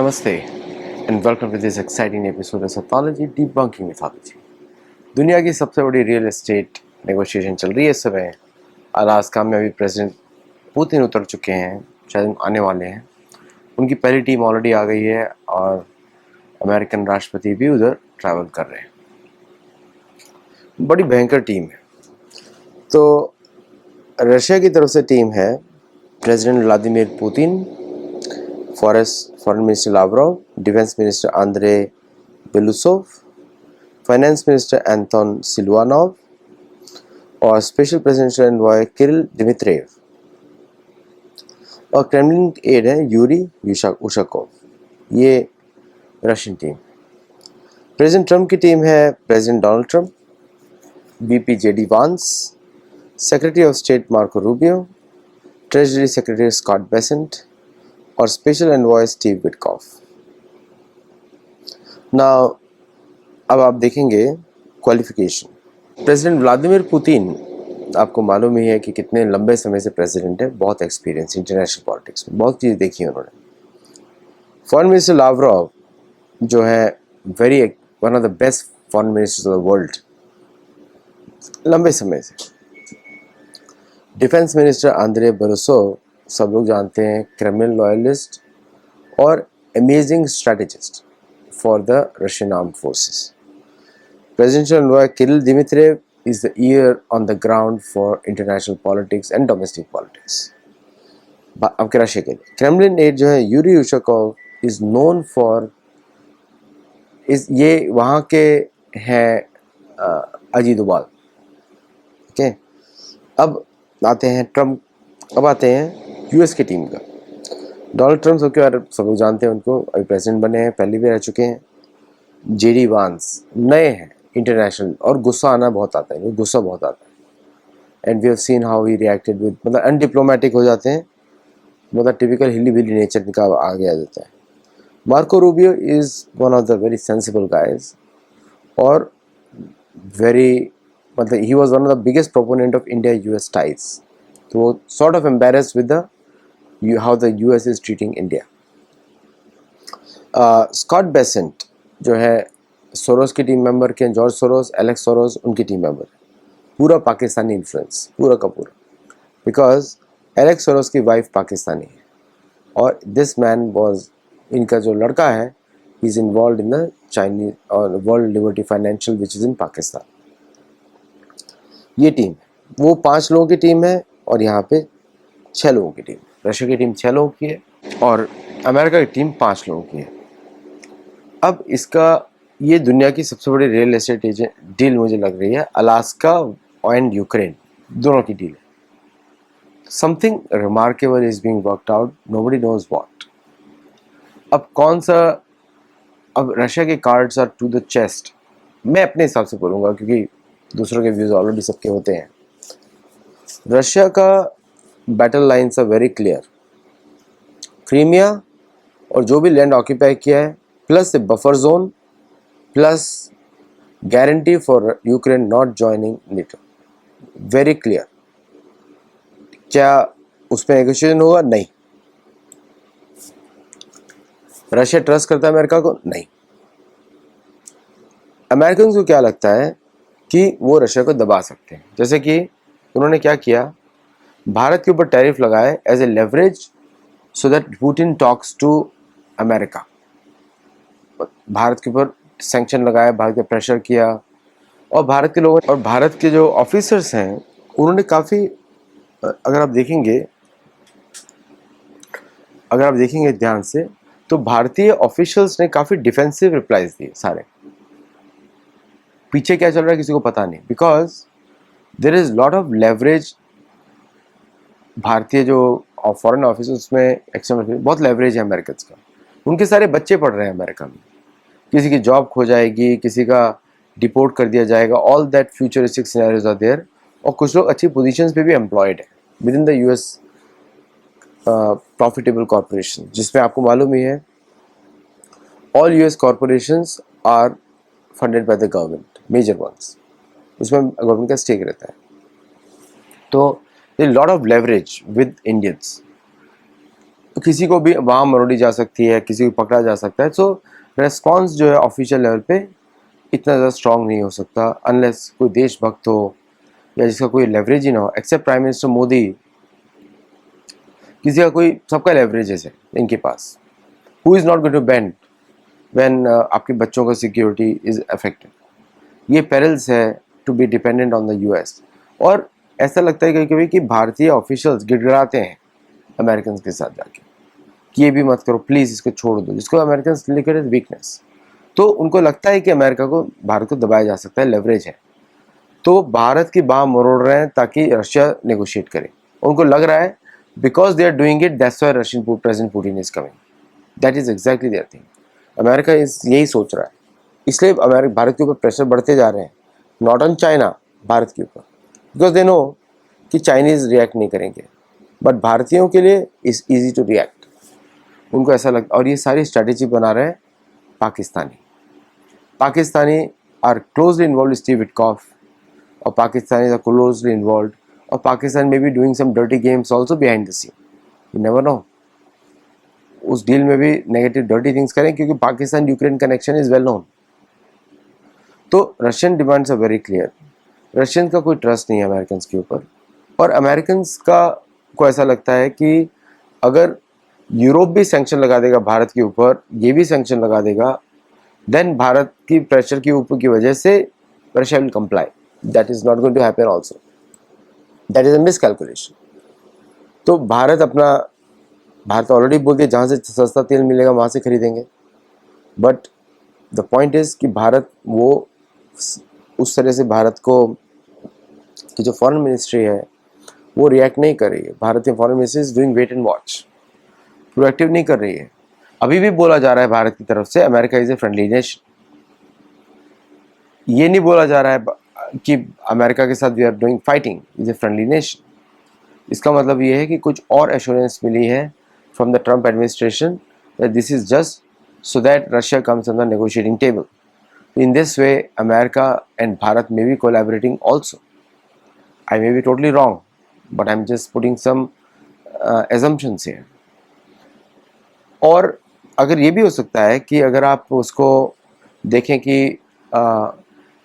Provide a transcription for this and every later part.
Namaste and welcome to this exciting episode of Satology Debunking Mythology। दुनिया की सबसे बड़ी रियल एस्टेट नेगोशिएशन चल रही है इस समय। अलास्का में अभी प्रेसिडेंट पुतिन उतर चुके हैं, शायद आने वाले हैं। उनकी पहली टीम ऑलरेडी आ गई है और अमेरिकन राष्ट्रपति भी उधर ट्रैवल कर रहे हैं। बड़ी भयंकर टीम है। तो रशिया की तरफ से टीम है president Vladimir Putin, foreign minister Lavrov, defence minister Andrei Belousov, finance minister Anton Siluanov और special presidential envoy Kirill Dmitriev. और क्रेमलिन एड है यूरी उशकोव। ये रशियन टीम। प्रेसिडेंट ट्रंप की टीम है president Donald Trump, VP JD Vance, secretary of state Marco Rubio, treasury secretary Scott Bessent और special envoy Steve Witkoff. Now अब आप देखेंगे qualification. President Vladimir Putin आपको मालूम ही है कि कितने लंबे समय से प्रेसिडेंट है, बहुत एक्सपीरियंस इंटरनेशनल पॉलिटिक्स में, बहुत चीज़ देखी है उन्होंने। फॉरेन मिनिस्टर लावरोव जो है one of the best foreign ministers of the world लंबे समय से। डिफेंस मिनिस्टर आंद्रे बेलूसोव सब लोग जानते हैं, क्रेमलिन लॉयलिस्ट और amazing strategist for the Russian armed forces. Presidential envoy Kirill Dmitriev is the ear on the ground for international politics and domestic politics। अब Russia के लिए क्रेमलिन एड जो है यूरी उशकोव इज नोन फॉर ये वहाँ के हैं अजीत डोभाल। ओके, अब आते हैं ट्रम्प। अब आते हैं यूएस की टीम का। डोनाल्ड ट्रम्प सबके बारे सब लोग जानते हैं, उनको अभी प्रेसिडेंट बने हैं, पहले भी रह चुके हैं। जेडी वांस नए हैं इंटरनेशनल, और गुस्सा आना बहुत आता है, गुस्सा बहुत आता है। And we have seen how he reacted with, मतलब अनडिप्लोमेटिक हो जाते हैं, मतलब टिपिकल हिली बिली नेचर का आ गया जाता है। Marco Rubio is one of the very sensible guys और मतलब he was one of the biggest proponent of India US ties. तो वो sort of embarrassed with the how the US is treating India. Scott Bessent जो है Soros की team member के, George Soros, Alex Soros उनकी team member. पूरा Pakistani influence, पूरा का पूरा, बिकॉज एलेक्स सोरोस की वाइफ पाकिस्तानी है और दिस मैन वाज, इनका जो लड़का है, is involved in the Chinese और World Liberty Financial which is in Pakistan. ये टीम, वो 5 लोगों की टीम है और यहाँ पे 6 लोगों की टीम। रशिया की टीम 6 लोगों की है और अमेरिका की टीम 5 लोगों की है। अब इसका ये दुनिया की सबसे बड़ी रियल एस्टेट डील मुझे लग रही है, अलास्का एंड यूक्रेन दोनों की डील है। Something remarkable is being worked out, nobody knows what. अब कौन सा, अब रशिया के cards are to the chest, मैं अपने हिसाब से बोलूँगा क्योंकि दूसरों के व्यूज ऑलरेडी सबके होते हैं। रशिया का battle lines are very clear. Crimea और जो भी लैंड ऑक्यूपाई किया है, plus a buffer zone, plus guarantee for Ukraine not joining NATO, very clear. क्या उसमें नेगोशिएशन होगा? नहीं। रशिया ट्रस्ट करता है अमेरिका को? नहीं। अमेरिकन को क्या लगता है कि वो रशिया को दबा सकते हैं, जैसे कि उन्होंने क्या किया, भारत के ऊपर टैरिफ लगाए as a leverage so that Putin talks to America. Bharat के ऊपर सैंक्शन लगाया, भारत पे प्रेशर किया, और भारत के लोगों और भारत के जो ऑफिसर्स हैं उन्होंने काफ़ी, अगर आप देखेंगे ध्यान से, तो भारतीय ऑफिशियल्स ने काफ़ी डिफेंसिव रिप्लाईज दिए सारे। पीछे क्या चल रहा है किसी को पता नहीं, because there is lot of leverage. भारतीय जो फॉरेन ऑफिसर्स में, एक्सटर्नल बहुत लेवरेज है अमेरिकन का। उनके सारे बच्चे पढ़ रहे हैं अमेरिका में, किसी की जॉब खो जाएगी, किसी का डिपोर्ट कर दिया जाएगा, all that futuristic scenarios are there. और कुछ लोग अच्छी पोजीशंस पे भी एम्प्लॉयड है within the US profitable corporation, जिसमें आपको मालूम ही है all US corporations are funded by the government, major ones, उसमें गवर्नमेंट का स्टेक रहता है। तो lot of leverage with Indians. किसी को भी वहाँ मरोड़ी जा सकती है, किसी को पकड़ा जा सकता है. सो रेस्पॉन्स जो है ऑफिशियल लेवल पे इतना ज़्यादा स्ट्रॉन्ग नहीं हो सकता अनलेस कोई देशभक्त हो या जिसका कोई लेवरेज ही ना हो. एक्सेप्ट प्राइम मिनिस्टर मोदी, किसी का कोई, सबका लेवरेजेस है इनके पास. Who is not going to bend when आपके बच्चों का सिक्योरिटी इज़ अफेक्टेड. ये पेरिल्स है to be dependent on the US. और ऐसा लगता है कभी कभी कि भारतीय ऑफिशियल्स गिड़गिड़ाते हैं अमेरिकन के साथ जाके कि ये भी मत करो प्लीज़, इसको छोड़ दो, जिसको अमेरिकन लिखते हैं वीकनेस. तो उनको लगता है कि अमेरिका को, भारत को दबाया जा सकता है, लेवरेज है. तो भारत की बाह मरोड़ रहे हैं ताकि रशिया नेगोशिएट करे. उनको लग रहा है because they are doing it, that's why Russian president Putin is coming. That is exactly their thing. America इस यही सोच रहा है. इसलिए अमेरिका, भारत के ऊपर प्रेशर बढ़ते जा रहे हैं. नॉट ऑन चाइना, भारत के ऊपर. बिकॉज दे नो कि चाइनीज रिएक्ट नहीं करेंगे, बट भारतीयों के लिए इज ईजी टू रिएक्ट. उनको ऐसा लगता. और ये सारी स्ट्रैटेजी बना रहे हैं Pakistani are closely involved. Steve Witkoff और पाकिस्तानी आर क्लोजली इन्वॉल्व. और पाकिस्तान में भी doing some dirty games also behind the scene. You never know, उस डील में भी नेगेटिव डर्टी थिंग्स करें, क्योंकि Pakistan Ukraine connection is well known. तो Russian demands are very clear. Russian का कोई ट्रस्ट नहीं है अमेरिकन के ऊपर. और अमेरिकन का को ऐसा लगता है कि अगर यूरोप भी सैंक्शन लगा देगा भारत के ऊपर, ये भी सैंक्शन लगा देगा, देन भारत की प्रेशर के ऊपर की वजह से Russia will comply. That is not going to happen also. That is a miscalculation. तो भारत ऑलरेडी बोल दिया जहाँ से सस्ता तेल मिलेगा वहाँ से खरीदेंगे. बट द पॉइंट इज कि भारत वो उस तरह से भारत को कि जो फॉरेन मिनिस्ट्री है वो रिएक्ट नहीं कर रही है. भारतीय foreign ministry is doing wait and watch, proactive नहीं कर रही है. अभी भी बोला जा रहा है भारत की तरफ से America is a friendly nation. ये नहीं बोला जा रहा है कि अमेरिका के साथ we are doing fighting, is a friendly nation. इसका मतलब ये है कि कुछ और एश्योरेंस मिली है from the Trump administration that this is just so that Russia comes on the negotiating table. In this way, America and Bharat may be collaborating also. I may be totally wrong, but I'm just putting some assumptions here. और अगर ये भी हो सकता है कि अगर आप उसको देखें कि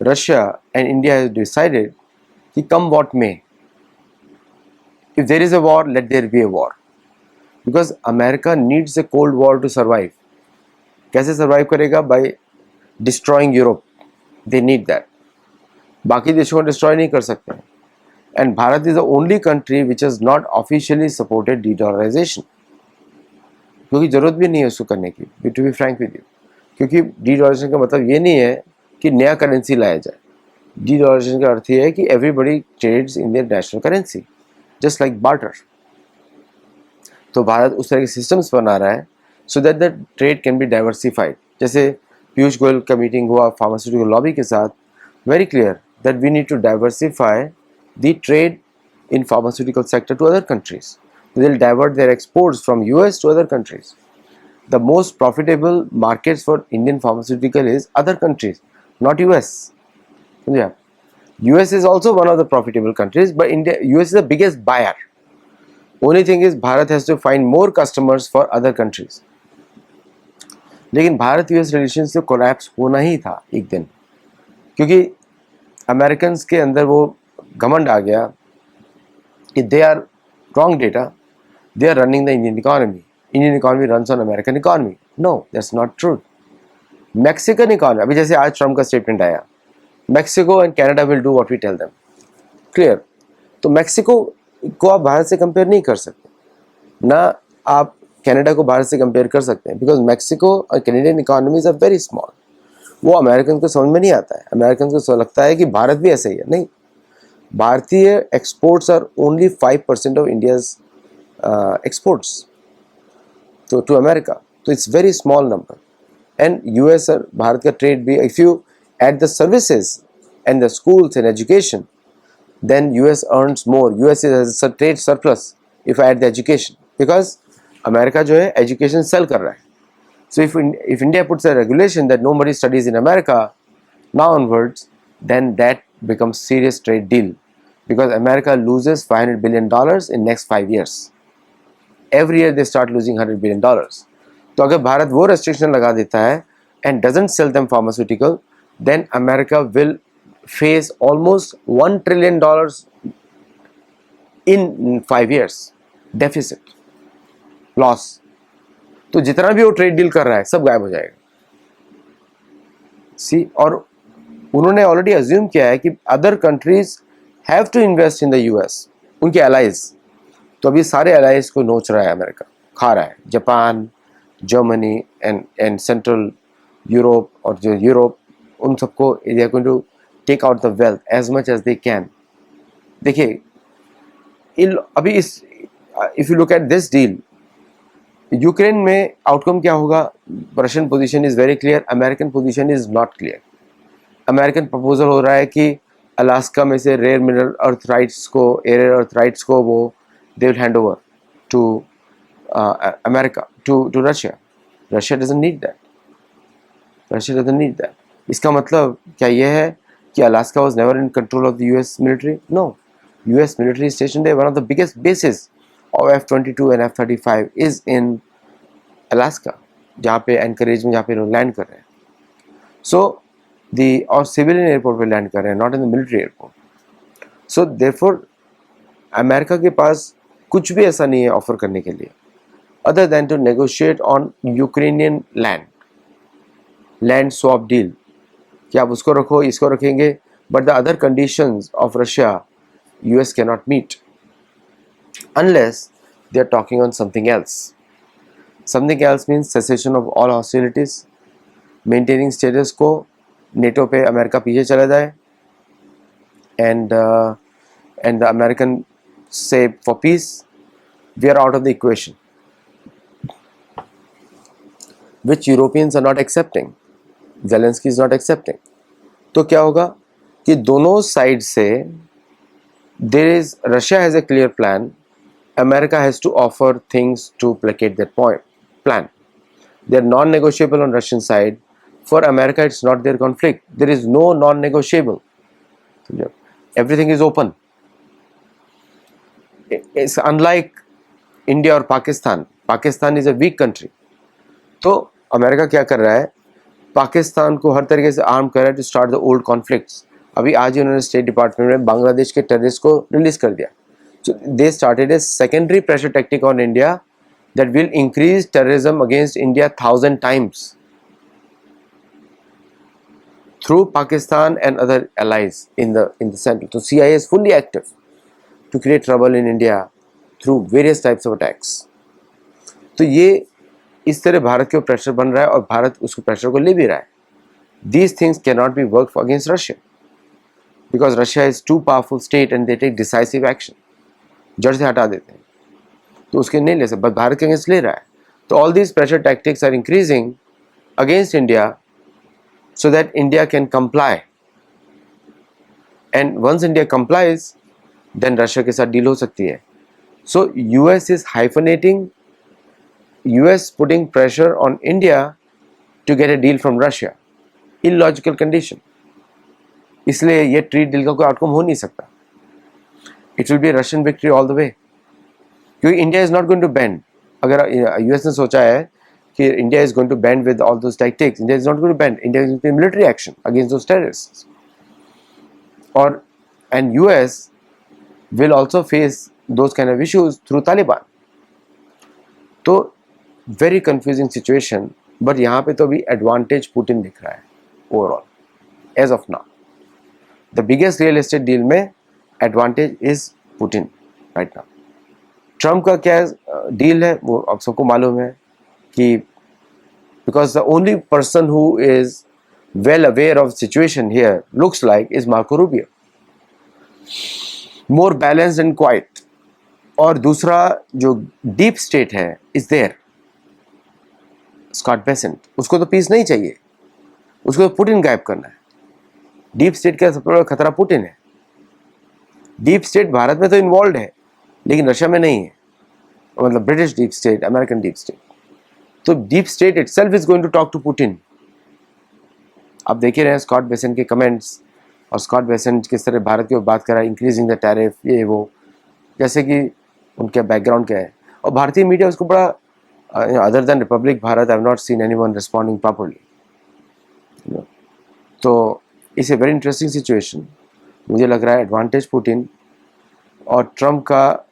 Russia and India has decided कि कम वॉट में, if there is a war, let there be a war. Because America needs a cold war to survive. कैसे सर्वाइव करेगा? By destroying Europe. They need that. बाकी देशों को destroy नहीं कर सकते हैं. And Bharat is the only country which has not officially supported dedollarization, क्योंकि जरूरत भी नहीं है उसको करने की, to be frank with you. क्योंकि डीडॉलराइजेशन का मतलब ये नहीं है कि नया करेंसी लाया जाए. डीडॉलराइजेशन का अर्थ ये है कि everybody trades in their national currency, just like barter. तो भारत उस तरह के सिस्टम्स बना रहा है so that the trade can be diversified. जैसे पीयूष गोयल का मीटिंग हुआ फार्मास्यूटिकल लॉबी के साथ, very clear that we need to diversify the trade in pharmaceutical sector to other countries. They'll divert their exports from US to other countries. The most profitable markets for Indian pharmaceutical is other countries, not US. Yeah. US is also one of the profitable countries, but US is the biggest buyer. Only thing is Bharat has to find more customers for other countries. लेकिन Bharat US relation से collapse होना ही था एक दिन, क्योंकि American के अंदर वो घमंड आ गया कि they are wrong data, they are running the Indian economy. Indian economy runs on American economy. No, that's not true. Mexican economy, अभी जैसे आज ट्रम्प का स्टेटमेंट आया, Mexico and Canada will do what we tell them. Clear? तो Mexico को आप भारत से compare नहीं कर सकते, ना आप कनाडा को भारत से कंपेयर कर सकते हैं, बिकॉज मेक्सिको और Canadian economies are very small. वो अमेरिकन को समझ में नहीं आता है. अमेरिकन को लगता है कि भारत भी ऐसा ही है. नहीं, भारतीय exports are only 5% of India's exports to America. तो it's very small number. And US और भारत का ट्रेड भी, if you add the services and the schools and education, then US earns more. US is a trade surplus if I add the education, because America जो है education cell कर रहा है. So if India puts a regulation that nobody studies in America now onwards, then that becomes serious trade deal, because America loses $500 billion in next 5 years. every year they start losing $100 billion. तो अगर भारत वो restriction लगा देता है and doesn't sell them pharmaceutical, then America will face almost $1 trillion in 5 years deficit, loss. तो जितना भी वो ट्रेड डील कर रहा है सब गायब हो जाएगा. सी, और उन्होंने ऑलरेडी अज्यूम किया है कि other countries have to invest in the US, उनके एलाइज. तो अभी सारे एलाइज को नोच रहा है अमेरिका, खा रहा है. Japan, Germany and central Europe, और जो यूरोप, उन सबको they are going to take out the wealth as much as they can. देखिए अभी इस, if you look at this deal, Ukraine में आउटकम क्या होगा? Russian position is very clear, American position is not clear. American proposal हो रहा है कि अलास्का में से रेयर मिनरल अर्थ राइट्स को, एयर अर्थ राइट्स को वो दे will hand over to America, to Russia. Russia doesn't need that. Russia doesn't need that. इसका मतलब क्या यह है कि Alaska was never in control of the US military? No. US military station there, one of the biggest bases of F-22 and F-35 is in Alaska, जहाँ पे encourage में, जहाँ पे लोग लैंड कर रहे हैं. सो और सिविलियन एयरपोर्ट पे लैंड कर रहे हैं, not in the military airport. So therefore America के पास कुछ भी ऐसा नहीं है ऑफर करने के लिए other than to negotiate on Ukrainian land swap deal, कि आप उसको रखो, इसको रखेंगे, but the other conditions of Russia US can not meet unless they are talking on something else. Something else means cessation of all hostilities, maintaining status quo, NATO पे America पीछे चला जाए, and the American say for peace, we are out of the equation, which Europeans are not accepting, Zelensky is not accepting. तो क्या होगा कि दोनों side से Russia has a clear plan, America has to offer things to placate that plan. They are non-negotiable on Russian side. For America, it's not their conflict. There is no non-negotiable. Everything is open. It's unlike India or Pakistan. Pakistan is a weak country. तो America क्या कर रहा है? पाकिस्तान को हर तरीके से arm कर रहा है to start the old conflicts. अभी आज ही उन्होंने स्टेट डिपार्टमेंट में बांग्लादेश के टेररिस्ट को रिलीज कर दिया. So they started a secondary pressure tactic on India that will increase terrorism against India 1,000 times through Pakistan and other allies in the central. So CIA is fully active to create trouble in India through various types of attacks. तो ये इस तरह भारत के ऊपर pressure बन रहा है और भारत उसको प्रेशर को ले भी रहा है. These things cannot be worked against Russia because Russia is too powerful state and they take decisive action. जड़ से हटा देते हैं, तो उसके नहीं ले सकते, बट भारत के अगेंस्ट ले रहा है. तो all these pressure tactics are increasing against India so that India can comply, and once India complies then Russia के साथ डील हो सकती है. So US is hyphenating, US putting pressure on India to get a deal from Russia, illogical condition. इसलिए ये trade deal का कोई outcome हो नहीं सकता. It will be a Russian victory all the way. क्योंकि India is not going to bend. अगर US ने सोचा है कि India is going to bend with all those tactics, India is not going to bend. India is going to take military action against those terrorists. And US will also face those kind of issues through Taliban. तो very confusing situation. But यहाँ पे तो अभी advantage Putin दिख रहा है overall as of now. The biggest real estate deal में advantage is Putin right now. Trump का क्या डील है वो आप सबको मालूम है कि because the only person who is well aware of situation here looks like is Marco Rubio, more balanced and quite. और दूसरा जो डीप स्टेट है इज देयर, स्कॉट बेसेंट. उसको तो पीस नहीं चाहिए, उसको तो पुतिन गायब करना है. डीप स्टेट का सबसे बड़ा खतरा पुतिन है. डीप स्टेट भारत में तो इन्वॉल्व है लेकिन रशिया में नहीं है, मतलब British deep state, American deep state. तो deep state itself is going to talk to Putin. आप देख ही रहे हैं स्कॉट बेसेंट के कमेंट्स, और स्कॉट बेसेंट किस तरह भारत की बात कर रहा है, इंक्रीजिंग द टैरिफ, ये वो, जैसे कि उनका बैकग्राउंड क्या है. और भारतीय मीडिया उसको बड़ा, other than Republic Bharat, I have not seen anyone responding properly. तो it's a very interesting situation. मुझे लग रहा है एडवांटेज पुतिन और ट्रम्प का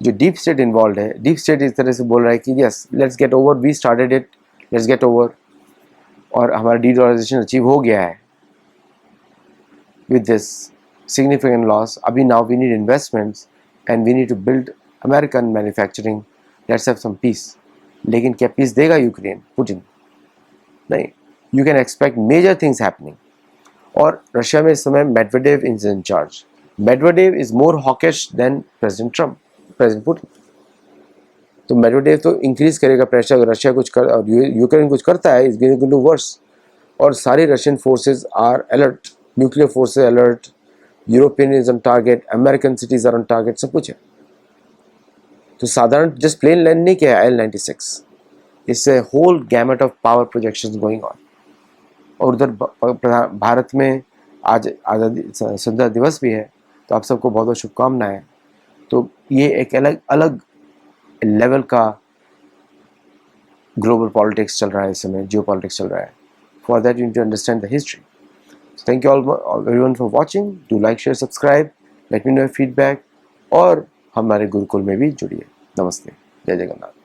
जो डीप स्टेट इन्वॉल्व है, डीप स्टेट इस तरह से बोल रहा है कि yes let's get over, we started it, let's get over, और हमारा डीडॉलराइजेशन अचीव हो गया है with this significant loss. Abhi now we need investments and we need to build American manufacturing. Let's have some peace. लेकिन क्या peace देगा Ukraine Putin? नहीं. You can expect major things happening. और Russia में इस समय Medvedev is in charge. Medvedev is more hawkish than President Trump, President Putin. तो Medvedev तो इंक्रीज करेगा प्रेशर, अगर रशिया कुछ कर और यूक्रेन कुछ करता है, is going to do worse. और सारी Russian forces are alert, nuclear forces alert, European is on target, American cities are on target, सब कुछ है। तो साधारण जस्ट प्लेन लैंड नहीं किया IL-96, इससे whole gamut of power projections going on. और उधर भारत में आज आज़ादी स्वतंत्रता दिवस भी है, तो आप सबको बहुत बहुत शुभकामनाएं। तो ये एक अलग अलग लेवल का ग्लोबल पॉलिटिक्स चल रहा है इस समय, जियो पॉलिटिक्स चल रहा है। For that you need to understand the history. Thank you all everyone for watching. Do like, share, subscribe, let me know feedback, और हमारे गुरुकुल में भी जुड़िए। नमस्ते, जय जगन्नाथ।